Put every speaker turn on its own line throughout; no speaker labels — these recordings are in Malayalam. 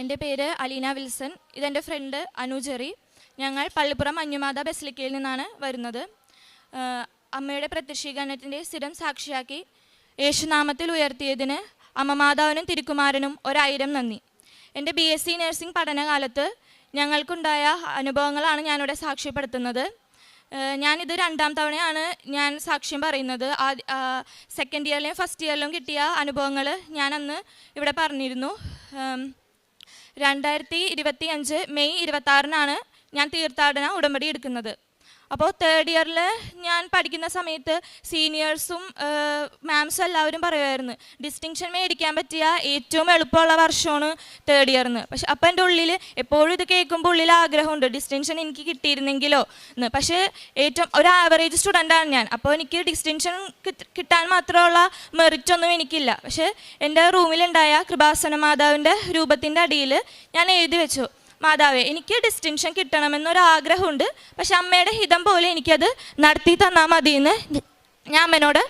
എൻ്റെ പേര് അലീന വിൽസൺ. ഇതെൻ്റെ ഫ്രണ്ട് അനു ജെറി. ഞങ്ങൾ പള്ളിപ്പുറം മഞ്ഞുമാത ബസിലിക്കയിൽ നിന്നാണ് വരുന്നത്. അമ്മയുടെ പ്രത്യക്ഷീകരണത്തിൻ്റെ സ്ഥിരം സാക്ഷിയാക്കി യേശുനാമത്തിൽ ഉയർത്തിയതിന് അമ്മമാതാവിനും തിരുക്കുമാരനും 1000 നന്ദി. എൻ്റെ BSc നഴ്സിംഗ് പഠനകാലത്ത് ഞങ്ങൾക്കുണ്ടായ അനുഭവങ്ങളാണ് ഞാനിവിടെ സാക്ഷ്യപ്പെടുത്തുന്നത്. ഞാനിത് 2ാം തവണയാണ് ഞാൻ സാക്ഷ്യം പറയുന്നത്. സെക്കൻഡ് ഇയറിലും ഫസ്റ്റ് ഇയറിലും കിട്ടിയ അനുഭവങ്ങൾ ഞാനന്ന് ഇവിടെ പറഞ്ഞിരുന്നു. 2025 മെയ് 26-നാണ് ഞാൻ തീർത്ഥാടന ഉടമ്പടി എടുക്കുന്നത്. അപ്പോൾ 3rd ഇയറിൽ ഞാൻ പഠിക്കുന്ന സമയത്ത് സീനിയേഴ്സും മാംസും എല്ലാവരും പറയുമായിരുന്നു ഡിസ്റ്റിങ്ഷൻ മേടിക്കാൻ പറ്റിയ ഏറ്റവും എളുപ്പമുള്ള വർഷമാണ് 3rd ഇയർന്ന്. പക്ഷെ അപ്പം എൻ്റെ ഉള്ളിൽ എപ്പോഴും ഇത് കേൾക്കുമ്പോൾ ഉള്ളിൽ ആഗ്രഹമുണ്ട് ഡിസ്റ്റിങ്ഷൻ എനിക്ക് കിട്ടിയിരുന്നെങ്കിലോ എന്ന്. പക്ഷേ ഏറ്റവും ഒരു ആവറേജ് സ്റ്റുഡൻ്റാണ് ഞാൻ. അപ്പോൾ എനിക്ക് ഡിസ്റ്റിങ്ഷൻ കിട്ടാൻ മാത്രമുള്ള മെറിറ്റൊന്നും എനിക്കില്ല. പക്ഷേ എൻ്റെ റൂമിലുണ്ടായ കൃപാസന മാതാവിൻ്റെ രൂപത്തിൻ്റെ അടിയിൽ ഞാൻ എഴുതി വെച്ചു, മാതാവേ എനിക്ക് ഡിസ്റ്റിങ്ഷൻ കിട്ടണമെന്നൊരാഗ്രഹമുണ്ട്, പക്ഷെ അമ്മയുടെ ഹിതം പോലെ എനിക്കത് നടത്തി തന്നാൽ മതിയെന്ന് ഞാൻ അമ്മേനോട്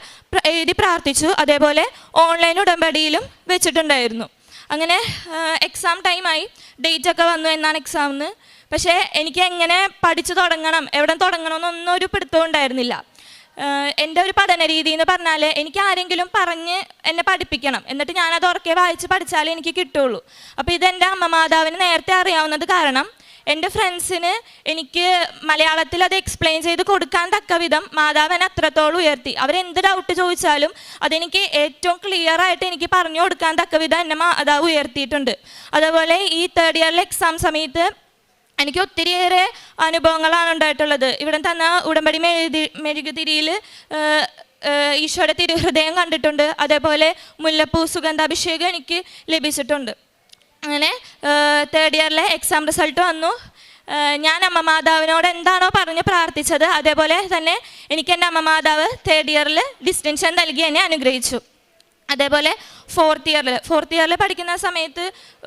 എഴുതി പ്രാർത്ഥിച്ചു. അതേപോലെ ഓൺലൈൻ ഉടമ്പടിയിലും വെച്ചിട്ടുണ്ടായിരുന്നു. അങ്ങനെ എക്സാം ടൈമായി, ഡേറ്റൊക്കെ വന്നു എന്നാണ് എക്സാമിന്. പക്ഷേ എനിക്ക് എങ്ങനെ പഠിച്ചു തുടങ്ങണം, എവിടെ തുടങ്ങണമെന്നൊന്നും ഒരു പിടുത്തവും ഉണ്ടായിരുന്നില്ല. എൻ്റെ ഒരു പഠന രീതി എന്ന് പറഞ്ഞാൽ എനിക്ക് ആരെങ്കിലും പറഞ്ഞ് എന്നെ പഠിപ്പിക്കണം, എന്നിട്ട് ഞാനത് ഉറക്കെ വായിച്ച് പഠിച്ചാലേ എനിക്ക് കിട്ടുള്ളൂ. അപ്പോൾ ഇതെൻ്റെ അമ്മ മാതാവിന് നേരത്തെ അറിയാവുന്നത് കാരണം എൻ്റെ ഫ്രണ്ട്സിന് എനിക്ക് മലയാളത്തിൽ അത് എക്സ്പ്ലെയിൻ ചെയ്ത് കൊടുക്കാൻ തക്ക വിധം മാതാവൻ അത്രത്തോളം ഉയർത്തി. അവരെന്ത് ഡൗട്ട് ചോദിച്ചാലും അതെനിക്ക് ഏറ്റവും ക്ലിയർ ആയിട്ട് എനിക്ക് പറഞ്ഞു കൊടുക്കാൻ തക്ക വിധം എന്നെ മാതാവ് ഉയർത്തിയിട്ടുണ്ട്. അതുപോലെ ഈ 3rd ഇയറിലെ എക്സാം സമയത്ത് എനിക്ക് ഒത്തിരിയേറെ അനുഭവങ്ങളാണ് ഉണ്ടായിട്ടുള്ളത്. ഇവിടെ തന്ന ഉടമ്പടി മെഴുകുതിരിയിൽ ഈശോയുടെ തിരുഹൃദയം കണ്ടിട്ടുണ്ട്. അതേപോലെ മുല്ലപ്പൂ സുഗന്ധാഭിഷേകം എനിക്ക് ലഭിച്ചിട്ടുണ്ട്. അങ്ങനെ 3rd ഇയറിലെ എക്സാം റിസൾട്ട് വന്നു. ഞാൻ അമ്മ മാതാവിനോട് എന്താണോ പറഞ്ഞ് പ്രാർത്ഥിച്ചത് അതേപോലെ തന്നെ എനിക്ക് എൻ്റെ അമ്മ മാതാവ് 3rd ഇയറിൽ ഡിസ്റ്റിങ്ഷൻ നൽകി എന്നെ അനുഗ്രഹിച്ചു. അതേപോലെ 4th ഇയറിൽ പഠിക്കുന്ന സമയത്ത്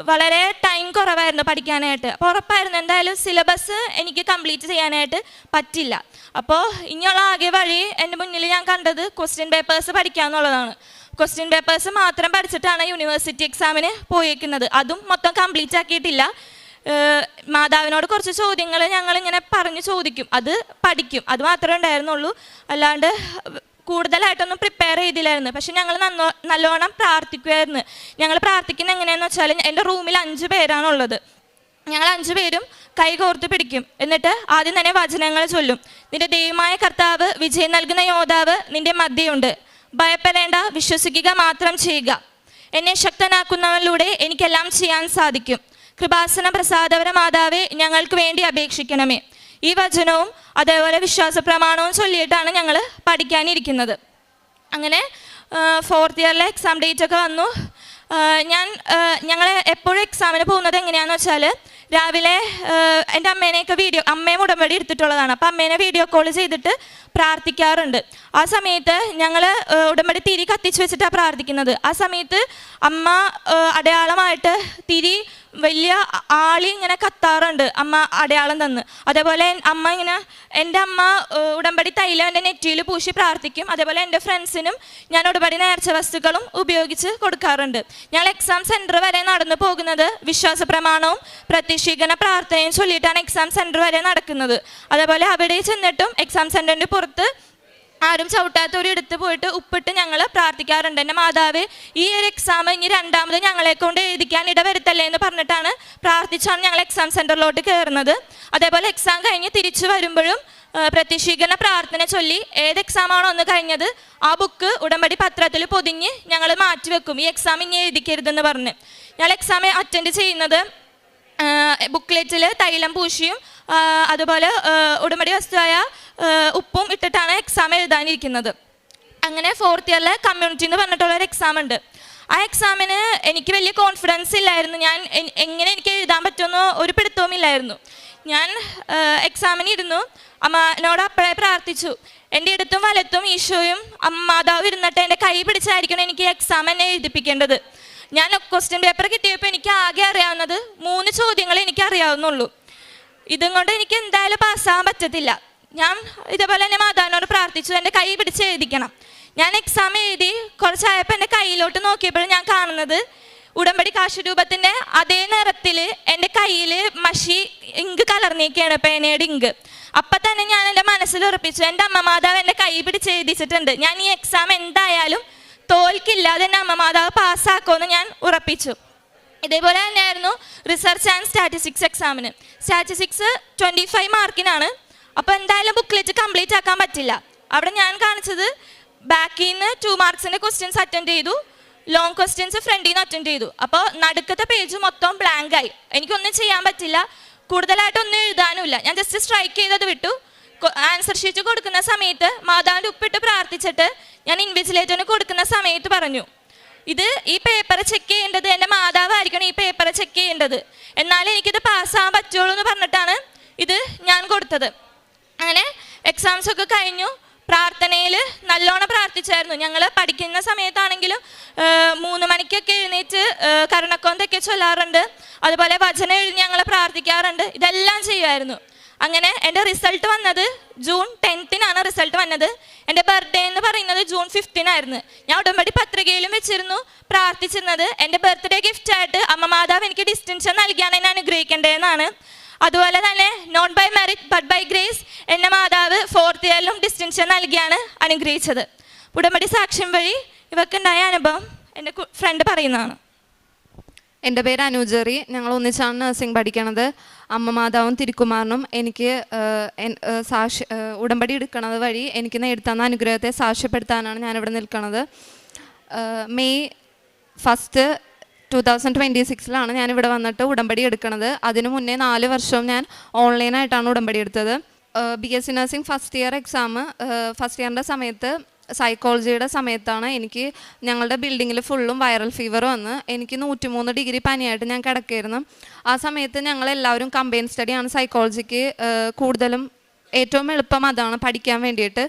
വളരെ ടൈം കുറവായിരുന്നു പഠിക്കാനായിട്ട്. അപ്പോൾ ഉറപ്പായിരുന്നു എന്തായാലും സിലബസ് എനിക്ക് കംപ്ലീറ്റ് ചെയ്യാനായിട്ട് പറ്റില്ല. അപ്പോൾ ഇനിയുള്ള ആകെ വഴി എൻ്റെ മുന്നിൽ ഞാൻ കണ്ടത് ക്വസ്റ്റ്യൻ പേപ്പേഴ്സ് പഠിക്കുക എന്നുള്ളതാണ്. ക്വസ്റ്റ്യൻ പേപ്പേഴ്സ് മാത്രം പഠിച്ചിട്ടാണ് യൂണിവേഴ്സിറ്റി എക്സാമിന് പോയേക്കുന്നത്. അതും മൊത്തം കംപ്ലീറ്റ് ആക്കിയിട്ടില്ല. മാതാവിനോട് കുറച്ച് ചോദ്യങ്ങൾ ഞങ്ങളിങ്ങനെ പറഞ്ഞു ചോദിക്കും, അത് പഠിക്കും, അത് മാത്രമേ ഉണ്ടായിരുന്നുള്ളൂ. അല്ലാണ്ട് കൂടുതലായിട്ടൊന്നും പ്രിപ്പയർ ചെയ്തില്ലായിരുന്നു. പക്ഷെ ഞങ്ങൾ നല്ലോണം പ്രാർത്ഥിക്കുമായിരുന്നു. ഞങ്ങൾ പ്രാർത്ഥിക്കുന്നത് എങ്ങനെയാണെന്ന് വെച്ചാൽ എൻ്റെ റൂമിൽ 5 പേരാണുള്ളത്. ഞങ്ങൾ 5 പേരും കൈകോർത്ത് പിടിക്കും. എന്നിട്ട് ആദ്യം തന്നെ വചനങ്ങൾ ചൊല്ലും. നിന്റെ ദൈവമായ കർത്താവ്, വിജയം നൽകുന്ന യോദ്ധാവ് നിന്റെ മധ്യയുണ്ട്. ഭയപ്പെടേണ്ട, വിശ്വസിക്കുക മാത്രം ചെയ്യുക. എന്നെ ശക്തനാക്കുന്നവരിലൂടെ എനിക്കെല്ലാം ചെയ്യാൻ സാധിക്കും. കൃപാസന പ്രസാദപര മാതാവേ, ഞങ്ങൾക്ക് വേണ്ടി അപേക്ഷിക്കണമേ. ഈ വചനവും അതേപോലെ വിശ്വാസ പ്രമാണവും ചൊല്ലിയിട്ടാണ് ഞങ്ങൾ പഠിക്കാനിരിക്കുന്നത്. അങ്ങനെ 4th ഇയറിലെ എക്സാം ഡേറ്റ് ഒക്കെ വന്നു. ഞങ്ങൾ എപ്പോഴും എക്സാമിന് പോകുന്നത് എങ്ങനെയാണെന്ന് വെച്ചാൽ രാവിലെ എൻ്റെ അമ്മയും ഉടമ്പടി എടുത്തിട്ടുള്ളതാണ്. അപ്പോൾ അമ്മേനെ വീഡിയോ കോൾ ചെയ്തിട്ട് പ്രാർത്ഥിക്കാറുണ്ട്. ആ സമയത്ത് ഞങ്ങൾ ഉടമ്പടി തിരി കത്തിച്ച് വെച്ചിട്ടാണ് പ്രാർത്ഥിക്കുന്നത്. ആ സമയത്ത് അമ്മ അടയാളമായിട്ട് തിരി വലിയ ആളി ഇങ്ങനെ കത്താറുണ്ട്, അമ്മ അടയാളം തന്ന്. അതേപോലെ എൻ്റെ അമ്മ ഉടമ്പടി തൈലം എൻ്റെ നെറ്റിയിൽ പൂശി പ്രാർത്ഥിക്കും. അതേപോലെ എൻ്റെ ഫ്രണ്ട്സിനും ഞാൻ ഉടമ്പടി നേർച്ച വസ്തുക്കളും ഉപയോഗിച്ച് കൊടുക്കാറുണ്ട്. ഞങ്ങൾ എക്സാം സെൻറ്റർ വരെ നടന്നു പോകുന്നത് വിശ്വാസ പ്രമാണവും പ്രത്യക്ഷീകരണ പ്രാർത്ഥനയും ചൊല്ലിയിട്ടാണ് എക്സാം സെൻറ്റർ വരെ നടക്കുന്നത്. അതേപോലെ അവിടെ ചെന്നിട്ടും എക്സാം സെൻറ്ററിൻ്റെ പുറത്ത് ആരും ചവിട്ടാത്തൊരിടത്ത് പോയിട്ട് ഉപ്പിട്ട് ഞങ്ങൾ പ്രാർത്ഥിക്കാറുണ്ട്. എൻ്റെ മാതാവ് ഈ ഒരു എക്സാം ഇനി 2ാമത് ഞങ്ങളെ കൊണ്ട് എഴുതിക്കാൻ ഇടവരുത്തല്ലേ എന്ന് പറഞ്ഞിട്ടാണ് പ്രാർത്ഥിച്ചാണ് ഞങ്ങൾ എക്സാം സെൻറ്ററിലോട്ട് കയറുന്നത്. അതേപോലെ എക്സാം കഴിഞ്ഞ് തിരിച്ചു വരുമ്പോഴും പ്രത്യക്ഷീകരണ പ്രാർത്ഥന ചൊല്ലി ഏത് എക്സാമാണോ ഒന്ന് കഴിഞ്ഞത് ആ ബുക്ക് ഉടമ്പടി പത്രത്തിൽ പൊതിഞ്ഞ് ഞങ്ങൾ മാറ്റിവെക്കും. ഈ എക്സാം ഇനി എഴുതിക്കരുതെന്ന് പറഞ്ഞ് ഞങ്ങൾ എക്സാം അറ്റൻഡ് ചെയ്യുന്നത് ബുക്ക്ലെറ്റിൽ തൈലം പൂശിയും അതുപോലെ ഉടമ്പടി വസ്തുവായ ഉപ്പും ഇട്ടിട്ടാണ് എക്സാം എഴുതാനിരിക്കുന്നത്. അങ്ങനെ 4th ഇയറിലെ കമ്മ്യൂണിറ്റി എന്ന് പറഞ്ഞിട്ടുള്ളൊരു എക്സാം ഉണ്ട്. ആ എക്സാമിന് എനിക്ക് വലിയ കോൺഫിഡൻസ് ഇല്ലായിരുന്നു. ഞാൻ എങ്ങനെ എനിക്ക് എഴുതാൻ പറ്റുമെന്നോ ഒരു പിടുത്തവും ഇല്ലായിരുന്നു. ഞാൻ എക്സാമിന് ഇരുന്നു. അമ്മനോട് അപ്പോഴേ പ്രാർത്ഥിച്ചു, എൻ്റെ ഇടത്തും വലത്തും ഈശോയും മാതാവ് ഇരുന്നിട്ട് എൻ്റെ കൈ പിടിച്ചായിരിക്കണം എനിക്ക് എക്സാം എന്നെ എഴുതിപ്പിക്കേണ്ടത്. ഞാൻ ക്വസ്റ്റ്യൻ പേപ്പർ കിട്ടിയപ്പോൾ എനിക്ക് ആകെ അറിയാവുന്നത് 3 ചോദ്യങ്ങൾ എനിക്ക് അറിയാവുന്നുള്ളൂ. ഇതും കൊണ്ട് എനിക്ക് എന്തായാലും പാസ്സാകാൻ പറ്റത്തില്ല. ഞാൻ ഇതേപോലെ തന്നെ മാതാവിനോട് പ്രാർത്ഥിച്ചു, എൻ്റെ കൈ പിടിച്ച് എഴുതിക്കണം. ഞാൻ എക്സാം എഴുതി കുറച്ചായപ്പോൾ എൻ്റെ കയ്യിലോട്ട് നോക്കിയപ്പോൾ ഞാൻ കാണുന്നത് ഉടമ്പടി കാശുരൂപത്തിൻ്റെ അതേ നിറത്തിൽ എൻ്റെ കയ്യിൽ മഷി ഇങ്ക് കലർന്നിരിക്കുകയാണ്, പേനയുടെ ഇങ്ക്. അപ്പം തന്നെ ഞാൻ എൻ്റെ മനസ്സിൽ ഉറപ്പിച്ചു, എൻ്റെ അമ്മ മാതാവ് എൻ്റെ കൈ പിടിച്ച് എഴുതിച്ചിട്ടുണ്ട്, ഞാൻ ഈ എക്സാം എന്തായാലും തോൽക്കില്ലാതെ എൻ്റെ അമ്മ മാതാവ് പാസ്സാക്കുമെന്ന് ഞാൻ ഉറപ്പിച്ചു. ഇതേപോലെ തന്നെയായിരുന്നു റിസർച്ച് ആൻഡ് സ്റ്റാറ്റിസ്റ്റിക്സ് എക്സാമിന്. സ്റ്റാറ്റിസ്റ്റിക്സ് 25 മാർക്കിനാണ്. അപ്പോൾ എന്തായാലും ബുക്ക്ലെറ്റ് കംപ്ലീറ്റ് ആക്കാൻ പറ്റില്ല. അവിടെ ഞാൻ കാണിച്ചത് ബാക്കിൽ നിന്ന് 2 മാർക്സിൻ്റെ ക്വസ്റ്റ്യൻസ് അറ്റൻഡ് ചെയ്തു, ലോങ് ക്വസ്റ്റ്യൻസ് ഫ്രണ്ടിൽ നിന്ന് അറ്റൻഡ് ചെയ്തു. അപ്പോൾ നടുക്കത്തെ പേജ് മൊത്തം ബ്ലാങ്ക് ആയി, എനിക്കൊന്നും ചെയ്യാൻ പറ്റില്ല, കൂടുതലായിട്ടൊന്നും എഴുതാനുമില്ല. ഞാൻ ജസ്റ്റ് സ്ട്രൈക്ക് ചെയ്തത് വിട്ടു. ആൻസർ ഷീറ്റ് കൊടുക്കുന്ന സമയത്ത് മാതാവിൻ്റെ ഉപ്പിട്ട് പ്രാർത്ഥിച്ചിട്ട് ഞാൻ ഇൻവിജിലേറ്ററിന് കൊടുക്കുന്ന സമയത്ത് പറഞ്ഞു, ഇത് ഈ പേപ്പർ ചെക്ക് ചെയ്യേണ്ടത് എൻ്റെ മാതാവായിരിക്കണം, ഈ പേപ്പർ ചെക്ക് ചെയ്യേണ്ടത്, എന്നാലേ എനിക്കിത് പാസ്സാകാൻ പറ്റുള്ളൂ എന്ന് പറഞ്ഞിട്ടാണ് ഇത് ഞാൻ കൊടുത്തത്. അങ്ങനെ എക്സാംസ് ഒക്കെ കഴിഞ്ഞു. പ്രാർത്ഥനയിൽ നല്ലോണം പ്രാർത്ഥിച്ചായിരുന്നു. ഞങ്ങൾ പഠിക്കുന്ന സമയത്താണെങ്കിലും 3 മണിക്കൊക്കെ എഴുന്നേറ്റ് കരുണക്കൊന്തൊക്കെ ചൊല്ലാറുണ്ട്, അതുപോലെ വചനം എഴുതി ഞങ്ങൾ പ്രാർത്ഥിക്കാറുണ്ട്, ഇതെല്ലാം ചെയ്യുമായിരുന്നു. അങ്ങനെ എൻ്റെ റിസൾട്ട് വന്നത് ജൂൺ 10-നാണ് റിസൾട്ട് വന്നത്. എൻ്റെ ബർത്ത്ഡേ എന്ന് പറയുന്നത് ജൂൺ 5-നായിരുന്നു. ഞാൻ ഉടമ്പടി പത്രികയിലും വെച്ചിരുന്നു പ്രാർത്ഥിച്ചിരുന്നത് എൻ്റെ ബർത്ത്ഡേ ഗിഫ്റ്റായിട്ട് അമ്മ മാതാവ് എനിക്ക് ഡിസ്റ്റിങ്ഷൻ നൽകിയാണ് എന്നെ അനുഗ്രഹിക്കേണ്ടതെന്നാണ്. അതുപോലെ തന്നെ not by merit but by grace എന്നെ മാതാവ് 4th ഇയറിലും ഡിസ്റ്റിങ്ഷൻ നൽകിയാണ് അനുഗ്രഹിച്ചത്. ഉടമ്പടി സാക്ഷ്യം വഴി ഇവക്കുണ്ടായ അനുഭവം എൻ്റെ ഫ്രണ്ട് പറയുന്നതാണ്.
എൻ്റെ പേര് അനുജറി. ഞങ്ങൾ ഒന്നിച്ചാണ് നഴ്സിംഗ് പഠിക്കണത്. അമ്മ മാതാവും തിരുക്കുമാറിനും എനിക്ക് ഉടമ്പടി എടുക്കുന്നത് വഴി എനിക്ക് നേടിത്തന്ന അനുഗ്രഹത്തെ സാക്ഷ്യപ്പെടുത്താനാണ് ഞാനിവിടെ നിൽക്കുന്നത്. മെയ് 1, 2026 ഞാനിവിടെ വന്നിട്ട് ഉടമ്പടി എടുക്കുന്നത്. അതിനു മുന്നേ 4 വർഷവും ഞാൻ ഓൺലൈനായിട്ടാണ് ഉടമ്പടി എടുത്തത്. BSc nursing first year exam first ഇയറിൻ്റെ സമയത്ത് സൈക്കോളജിയുടെ സമയത്താണ് എനിക്ക് ഞങ്ങളുടെ ബിൽഡിങ്ങിൽ ഫുള്ളും വൈറൽ ഫീവർ വന്ന് എനിക്ക് 103 ഡിഗ്രി പനിയായിട്ട് ഞാൻ കിടക്കുകയായിരുന്നു. ആ സമയത്ത് ഞങ്ങളെല്ലാവരും കമ്പൈൻ സ്റ്റഡിയാണ് സൈക്കോളജിക്ക് കൂടുതലും ഏറ്റവും എളുപ്പം അതാണ് പഠിക്കാൻ വേണ്ടിയിട്ട്.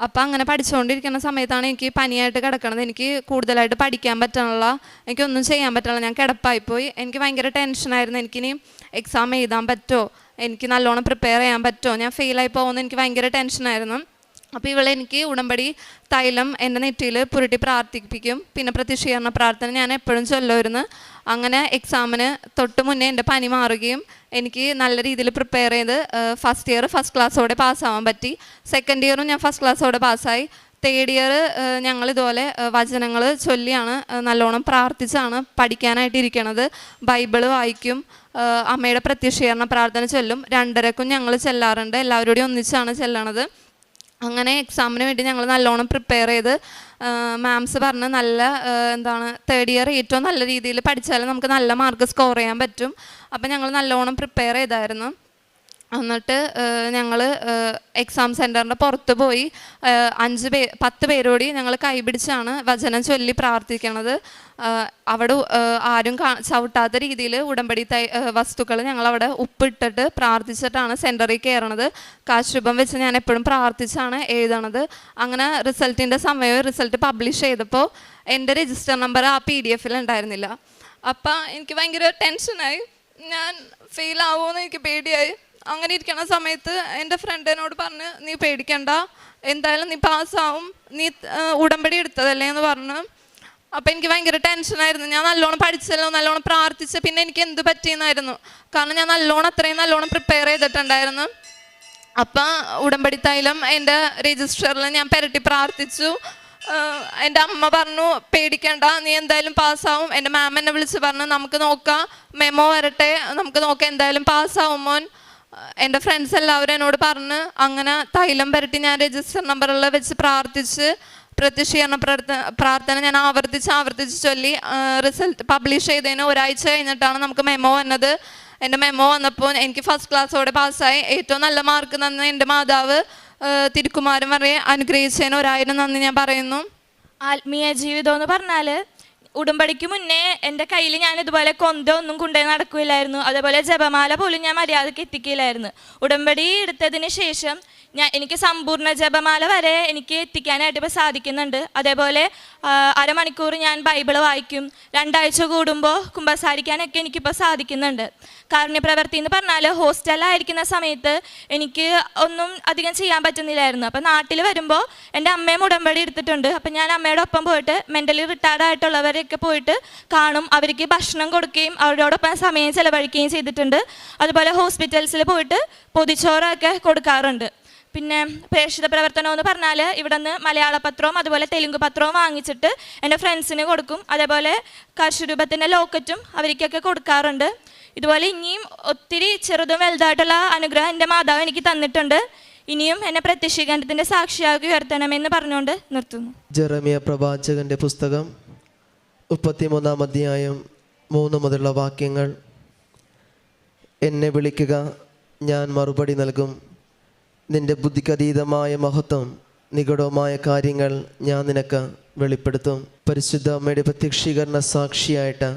അപ്പം അങ്ങനെ പഠിച്ചുകൊണ്ടിരിക്കുന്ന സമയത്താണ് എനിക്ക് പനിയായിട്ട് കിടക്കണത്. എനിക്ക് കൂടുതലായിട്ട് പഠിക്കാൻ പറ്റണില്ല, എനിക്കൊന്നും ചെയ്യാൻ പറ്റണില്ല, ഞാൻ കിടപ്പായിപ്പോയി. എനിക്ക് ഭയങ്കര ടെൻഷനായിരുന്നു, എനിക്കിനി എക്സാം എഴുതാൻ പറ്റുമോ, എനിക്ക് നല്ലോണം പ്രിപ്പയർ ചെയ്യാൻ പറ്റുമോ, ഞാൻ ഫെയിലായി പോകുമെന്ന് എനിക്ക് ഭയങ്കര ടെൻഷനായിരുന്നു. അപ്പോൾ ഇവളെനിക്ക് ഉടമ്പടി തൈലം എൻ്റെ നെറ്റിയിൽ പുരട്ടി പ്രാർത്ഥിപ്പിക്കും. പിന്നെ പ്രത്യക്ഷീകരണ പ്രാർത്ഥന ഞാൻ എപ്പോഴും ചൊല്ലുമായിരുന്നു. അങ്ങനെ എക്സാമിന് തൊട്ട് മുന്നേ എൻ്റെ പനി മാറുകയും എനിക്ക് നല്ല രീതിയിൽ പ്രിപ്പയർ ചെയ്ത് ഫസ്റ്റ് ഇയർ ഫസ്റ്റ് ക്ലാസ്സോടെ പാസ്സാവാൻ പറ്റി. സെക്കൻഡ് ഇയറും ഞാൻ ഫസ്റ്റ് ക്ലാസ്സോടെ പാസ്സായി. തേർഡ് ഇയർ ഞങ്ങളിതുപോലെ വചനങ്ങൾ ചൊല്ലിയാണ് നല്ലോണം പ്രാർത്ഥിച്ചാണ് പഠിക്കാനായിട്ട് ഇരിക്കണത്. ബൈബിള് വായിക്കും, അമ്മയുടെ പ്രത്യക്ഷീകരണ പ്രാർത്ഥന ചൊല്ലും. 2:30ക്കും ഞങ്ങൾ ചെല്ലാറുണ്ട്, എല്ലാവരോടും ഒന്നിച്ചാണ് ചെല്ലണത്. അങ്ങനെ എക്സാമിന് വേണ്ടി ഞങ്ങൾ നല്ലോണം പ്രിപ്പയർ ചെയ്ത് മാംസ് പറഞ്ഞ് നല്ല തേർഡ് ഇയർ ഏറ്റവും നല്ല രീതിയിൽ പഠിച്ചാൽ നമുക്ക് നല്ല മാർക്ക് സ്കോർ ചെയ്യാൻ പറ്റും. അപ്പം ഞങ്ങൾ നല്ലോണം പ്രിപ്പയർ ചെയ്തായിരുന്നു. എന്നിട്ട് ഞങ്ങൾ എക്സാം സെൻറ്ററിൻ്റെ പുറത്ത് പോയി 10 പേരോടി ഞങ്ങൾ കൈപിടിച്ചാണ് വചനം ചൊല്ലി പ്രാർത്ഥിക്കണത്. അവിടെ ആരും ചവിട്ടാത്ത രീതിയിൽ ഉടമ്പടി വസ്തുക്കൾ ഞങ്ങളവിടെ ഉപ്പിട്ടിട്ട് പ്രാർത്ഥിച്ചിട്ടാണ് സെൻറ്ററിൽ കയറണത്. കാശുരൂപം വെച്ച് ഞാൻ എപ്പോഴും പ്രാർത്ഥിച്ചാണ് എഴുതണത്. അങ്ങനെ റിസൾട്ടിൻ്റെ സമയം റിസൾട്ട് പബ്ലിഷ് ചെയ്തപ്പോൾ എൻ്റെ രജിസ്റ്റർ നമ്പർ ആ PDF ഉണ്ടായിരുന്നില്ല. അപ്പം എനിക്ക് ഭയങ്കര ടെൻഷനായി, ഞാൻ ഫെയിൽ ആവുമെന്ന് എനിക്ക് പേടിയായി. അങ്ങനെ ഇരിക്കുന്ന സമയത്ത് എൻ്റെ ഫ്രണ്ട് എന്നോട് പറഞ്ഞ്, നീ പേടിക്കണ്ട, എന്തായാലും നീ പാസ്സാവും, നീ ഉടമ്പടി എടുത്തതല്ലേ എന്ന് പറഞ്ഞു. അപ്പം എനിക്ക് ഭയങ്കര ടെൻഷനായിരുന്നു. ഞാൻ നല്ലോണം പഠിച്ചല്ലോ, നല്ലോണം പ്രാർത്ഥിച്ച്, പിന്നെ എനിക്ക് എന്ത് പറ്റിയെന്നായിരുന്നു. കാരണം ഞാൻ അത്രയും നല്ലോണം പ്രിപ്പയർ ചെയ്തിട്ടുണ്ടായിരുന്നു. അപ്പം ഉടമ്പടി തൈലം എൻ്റെ രജിസ്റ്ററിൽ ഞാൻ പുരട്ടി പ്രാർത്ഥിച്ചു. എൻ്റെ അമ്മ പറഞ്ഞു, പേടിക്കണ്ട, നീ എന്തായാലും പാസ്സാവും. എൻ്റെ മാം എന്നെ വിളിച്ച് പറഞ്ഞു, നമുക്ക് നോക്കാം, മെമ്മോ വരട്ടെ, നമുക്ക് നോക്കാം, എന്തായാലും പാസ്സാവും മോൻ. എൻ്റെ ഫ്രണ്ട്സ് എല്ലാവരും എന്നോട് പറഞ്ഞ് അങ്ങനെ തൈലം പുരട്ടി ഞാൻ രജിസ്റ്റർ നമ്പറിൽ വെച്ച് പ്രാർത്ഥിച്ച് പ്രത്യക്ഷീകരണ പ്രാർത്ഥന ഞാൻ ആവർത്തിച്ച് ചൊല്ലി. റിസൾട്ട് പബ്ലിഷ് ചെയ്തതിന് 1 ആഴ്ച കഴിഞ്ഞിട്ടാണ് നമുക്ക് മെമ്മോ വന്നത്. എൻ്റെ മെമ്മോ വന്നപ്പോൾ എനിക്ക് ഫസ്റ്റ് ക്ലാസ്സോടെ പാസ്സായി. ഏറ്റവും നല്ല മാർക്ക് തന്ന എൻ്റെ മാതാവ് തിരുക്കുമാരൻ വരെ അനുഗ്രഹിച്ചതിന് 1000 നന്ദി ഞാൻ പറയുന്നു.
ആത്മീയ ജീവിതം എന്ന് പറഞ്ഞാൽ ഉടമ്പടിക്ക് മുന്നേ എൻ്റെ കയ്യിൽ ഞാൻ ഇതുപോലെ ഒന്നും കൊണ്ടുപോയി നടക്കില്ലായിരുന്നു. അതേപോലെ ജപമാല പോലും ഞാൻ മര്യാദയ്ക്ക് എത്തിക്കില്ലായിരുന്നു. ഉടമ്പടി എടുത്തതിന് ശേഷം എനിക്ക് സമ്പൂർണ്ണ ജപമാല വരെ എനിക്ക് എത്തിക്കാനായിട്ട് ഇപ്പോൾ സാധിക്കുന്നുണ്ട്. അതേപോലെ അരമണിക്കൂർ ഞാൻ ബൈബിൾ വായിക്കും. 2 ആഴ്ച കൂടുമ്പോൾ കുമ്പസാരിക്കാനൊക്കെ എനിക്കിപ്പോൾ സാധിക്കുന്നുണ്ട്. കാരുണ്യപ്രവൃത്തി എന്ന് പറഞ്ഞാൽ ഹോസ്റ്റലിലായിരിക്കുന്ന സമയത്ത് എനിക്ക് ഒന്നും അധികം ചെയ്യാൻ പറ്റുന്നില്ലായിരുന്നു. അപ്പോൾ നാട്ടിൽ വരുമ്പോൾ എൻ്റെ അമ്മയും ഉടമ്പടി എടുത്തിട്ടുണ്ട്. അപ്പം ഞാൻ അമ്മയുടെ ഒപ്പം പോയിട്ട് മെൻ്റലി റിട്ടയർഡ് ആയിട്ടുള്ളവരെയൊക്കെ പോയിട്ട് കാണും. അവർക്ക് ഭക്ഷണം കൊടുക്കുകയും അവരോടൊപ്പം സമയം ചെലവഴിക്കുകയും ചെയ്തിട്ടുണ്ട്. അതുപോലെ ഹോസ്പിറ്റൽസിൽ പോയിട്ട് പൊതിച്ചോറൊക്കെ കൊടുക്കാറുണ്ട്. പിന്നെ പ്രേക്ഷിത പ്രവർത്തനം എന്ന് പറഞ്ഞാൽ ഇവിടെ നിന്ന് മലയാള പത്രവും അതുപോലെ തെലുങ്ക് പത്രവും വാങ്ങിച്ചിട്ട് എൻ്റെ ഫ്രണ്ട്സിന് കൊടുക്കും. അതേപോലെ കർഷരൂപത്തിൻ്റെ ലോക്കറ്റും അവർക്കൊക്കെ കൊടുക്കാറുണ്ട്. ഇതുപോലെ ഇനിയും ഒത്തിരി ചെറുതും വലുതായിട്ടുള്ള അനുഗ്രഹം എൻ്റെ മാതാവ് എനിക്ക് തന്നിട്ടുണ്ട്. ഇനിയും എന്നെ പ്രത്യക്ഷീകരണത്തിൻ്റെ സാക്ഷിയാക്കി ഉയർത്തണമെന്ന് പറഞ്ഞുകൊണ്ട് നിർത്തുന്നു.
ജെറമിയ പ്രവാചകന്റെ പുസ്തകം 33-ാം അധ്യായം 3 മുതലുള്ള വാക്യങ്ങൾ. എന്നെ വിളിക്കുക, ഞാൻ മറുപടി നൽകും. നിന്റെ ബുദ്ധിക്കതീതമായ മഹത്വം, നിഗൂഢമായ കാര്യങ്ങൾ ഞാൻ നിനക്ക് വെളിപ്പെടുത്തും. പരിശുദ്ധ അമ്മയുടെ പ്രത്യക്ഷീകരണ സാക്ഷിയായിട്ട്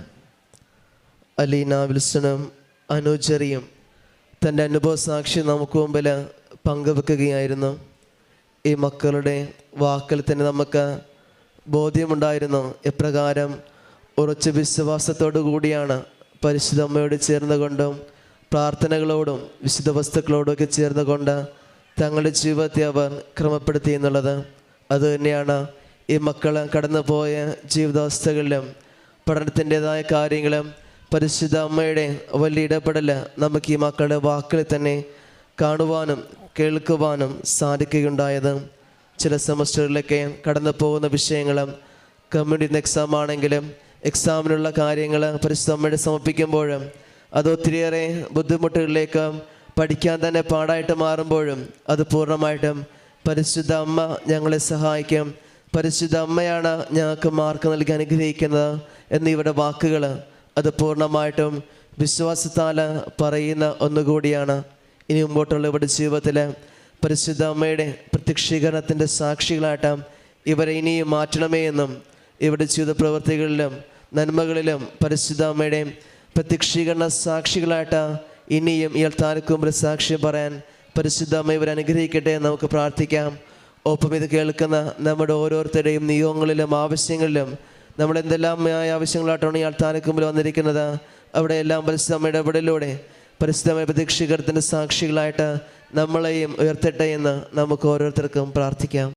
അലീന വിൽസണും അനുജറിയും തൻ്റെ അനുഭവ സാക്ഷി നമുക്ക് മുമ്പിൽ പങ്കുവെക്കുകയായിരുന്നു. ഈ മക്കളുടെ വാക്കിൽ തന്നെ നമുക്ക് ബോധ്യമുണ്ടായിരുന്നു എപ്രകാരം ഉറച്ച വിശ്വാസത്തോടു കൂടിയാണ് പരിശുദ്ധ അമ്മയോട് ചേർന്നുകൊണ്ടും പ്രാർത്ഥനകളോടും വിശുദ്ധ വസ്തുക്കളോടൊക്കെ ചേർന്നുകൊണ്ട് തങ്ങളുടെ ജീവിതത്തെ അവർ ക്രമപ്പെടുത്തി എന്നുള്ളത്. അതുതന്നെയാണ് ഈ മക്കൾ കടന്നുപോയ ജീവിതാവസ്ഥകളിലും പഠനത്തിൻ്റെതായ കാര്യങ്ങളും പരിശുദ്ധ അമ്മയുടെ വലിയ ഇടപെടൽ നമുക്ക് ഈ മക്കളുടെ വാക്കിൽ തന്നെ കാണുവാനും കേൾക്കുവാനും സാധിക്കുകയുണ്ടായത്. ചില സെമസ്റ്ററിലൊക്കെ കടന്നു പോകുന്ന വിഷയങ്ങളും കമ്മ്യൂണിറ്റി എക്സാം ആണെങ്കിലും എക്സാമിനുള്ള കാര്യങ്ങൾ പരിശുദ്ധ അമ്മയുടെ സമർപ്പിക്കുമ്പോഴും അത് ഒത്തിരിയേറെ ബുദ്ധിമുട്ടുകളിലേക്ക് പഠിക്കാൻ തന്നെ പാടായിട്ട് മാറുമ്പോഴും അത് പൂർണ്ണമായിട്ടും പരിശുദ്ധ അമ്മ ഞങ്ങളെ സഹായിക്കും. പരിശുദ്ധ അമ്മയാണ് ഞങ്ങൾക്ക് മാർക്ക് നൽകി അനുഗ്രഹിക്കുന്നത് എന്നിവയുടെ വാക്കുകൾ അത് പൂർണ്ണമായിട്ടും വിശ്വാസത്താൽ പറയുന്ന ഒന്നുകൂടിയാണ്. ഇനി മുമ്പോട്ടുള്ള ഇവരുടെ ജീവിതത്തിൽ പരിശുദ്ധ അമ്മയുടെ പ്രത്യക്ഷീകരണത്തിൻ്റെ സാക്ഷികളായിട്ട് ഇവരെ ഇനിയും മാറ്റണമേ എന്നും ഇവരുടെ ജീവിത പ്രവൃത്തികളിലും നന്മകളിലും പരിശുദ്ധ അമ്മയുടെ പ്രത്യക്ഷീകരണ സാക്ഷികളായിട്ട് ഇനിയും ഈ അൾത്താരക്കുമ്പിൽ സാക്ഷ്യം പറയാൻ പരിശുദ്ധ അമ്മ ഇവരെ അനുഗ്രഹിക്കട്ടെ എന്ന് നമുക്ക് പ്രാർത്ഥിക്കാം. ഒപ്പം ഇത് കേൾക്കുന്ന നമ്മുടെ ഓരോരുത്തരുടെയും നിയോഗങ്ങളിലും ആവശ്യങ്ങളിലും നമ്മൾ എന്തെല്ലാം ആവശ്യങ്ങളായിട്ടാണ് ഈ അൾത്താരക്കുമ്പിൽ വന്നിരിക്കുന്നത് അവിടെ എല്ലാം പരിശുദ്ധ അമ്മയുടെ ഇടപെടലിലൂടെ പരിശുദ്ധ അമ്മയുടെ പ്രത്യക്ഷീകരണത്തിൻ്റെ സാക്ഷികളായിട്ട് നമ്മളെയും ഉയർത്തട്ടെ എന്ന് നമുക്ക് ഓരോരുത്തർക്കും പ്രാർത്ഥിക്കാം.